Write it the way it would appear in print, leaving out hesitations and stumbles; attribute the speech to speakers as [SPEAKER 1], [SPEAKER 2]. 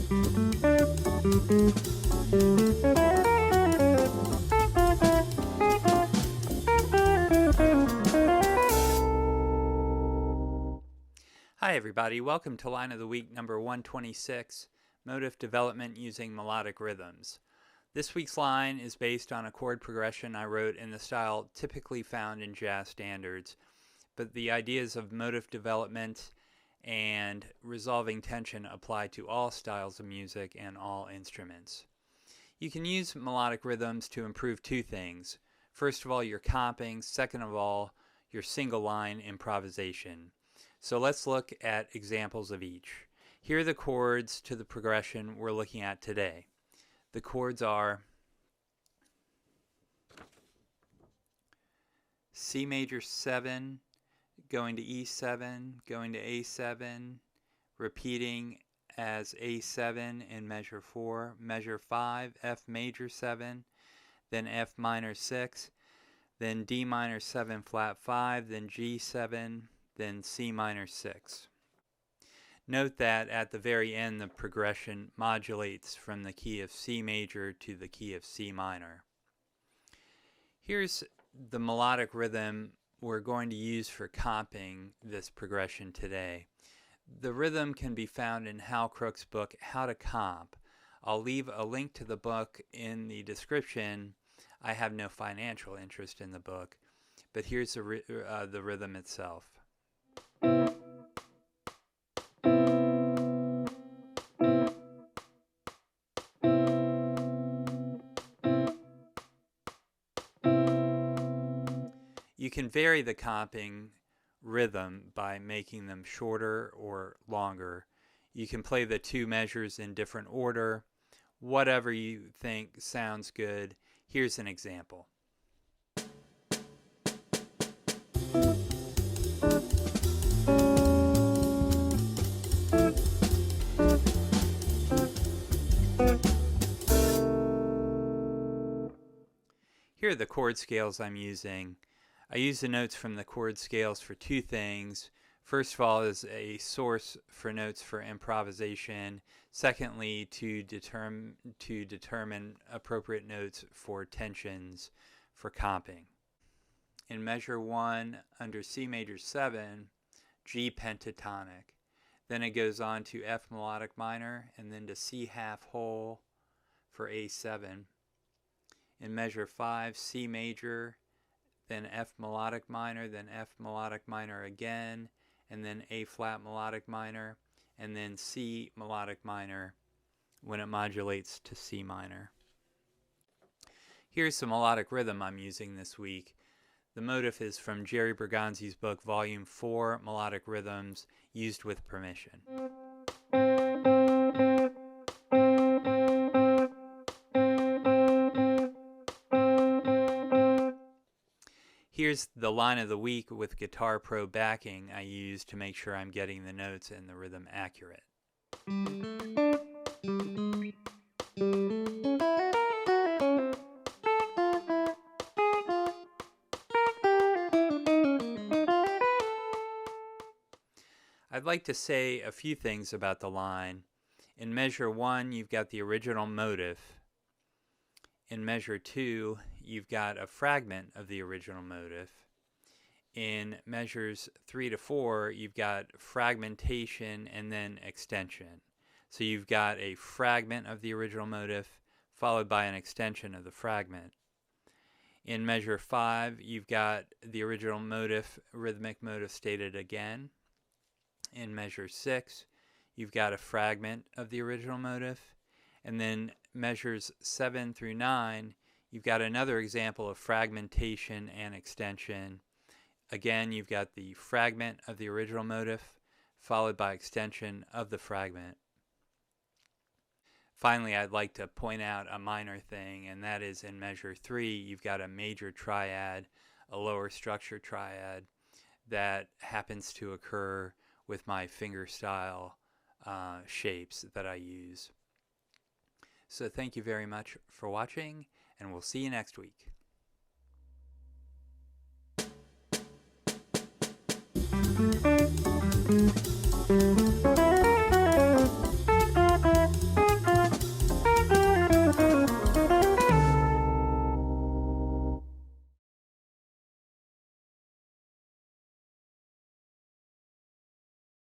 [SPEAKER 1] Hi everybody, welcome to Line of the Week number 126, Motif Development Using Melodic Rhythms. This week's line is based on a chord progression I wrote in the style typically found in jazz standards, but the ideas of motif development and resolving tension apply to all styles of music and all instruments. You can use melodic rhythms to improve two things. First of all, your comping. Second of all, your single line improvisation. So let's look at examples of each. Here are the chords to the progression we're looking at today. The chords are C major 7, going to E7, going to A7, repeating as A7 in measure 4, measure 5, F major 7, then F minor 6, then D minor 7 flat 5, then G7, then C minor 6. Note that at the very end the progression modulates from the key of C major to the key of C minor. Here's the melodic rhythm we're going to use for comping this progression today. The rhythm can be found in Hal Crook's book, How to Comp. I'll leave a link to the book in the description. I have no financial interest in the book, but here's the rhythm itself. You can vary the comping rhythm by making them shorter or longer. You can play the two measures in different order. Whatever you think sounds good. Here's an example. Here are the chord scales I'm using. I use the notes from the chord scales for two things. First of all, as a source for notes for improvisation. Secondly, to determine appropriate notes for tensions for comping. In measure 1, under C major 7, G pentatonic. Then it goes on to F melodic minor, and then to C half whole for A7. In measure 5, C major, then F melodic minor, then F melodic minor again, and then A flat melodic minor, and then C melodic minor when it modulates to C minor. Here's the melodic rhythm I'm using this week. The motif is from Jerry Bergonzi's book, Volume 4, Melodic Rhythms Used with Permission. Here's the line of the week with Guitar Pro backing I use to make sure I'm getting the notes and the rhythm accurate. I'd like to say a few things about the line. In measure 1, you've got the original motif. In measure 2, you've got a fragment of the original motif. In measures 3 to 4, you've got fragmentation and then extension. So you've got a fragment of the original motif followed by an extension of the fragment. In measure 5, you've got the original motif, rhythmic motif stated again. In measure 6, you've got a fragment of the original motif. And then measures 7 through 9, you've got another example of fragmentation and extension. Again, you've got the fragment of the original motif followed by extension of the fragment. Finally, I'd like to point out a minor thing, and that is in measure 3, you've got a major triad, a lower structure triad that happens to occur with my fingerstyle shapes that I use. So thank you very much for watching, and we'll see you next week.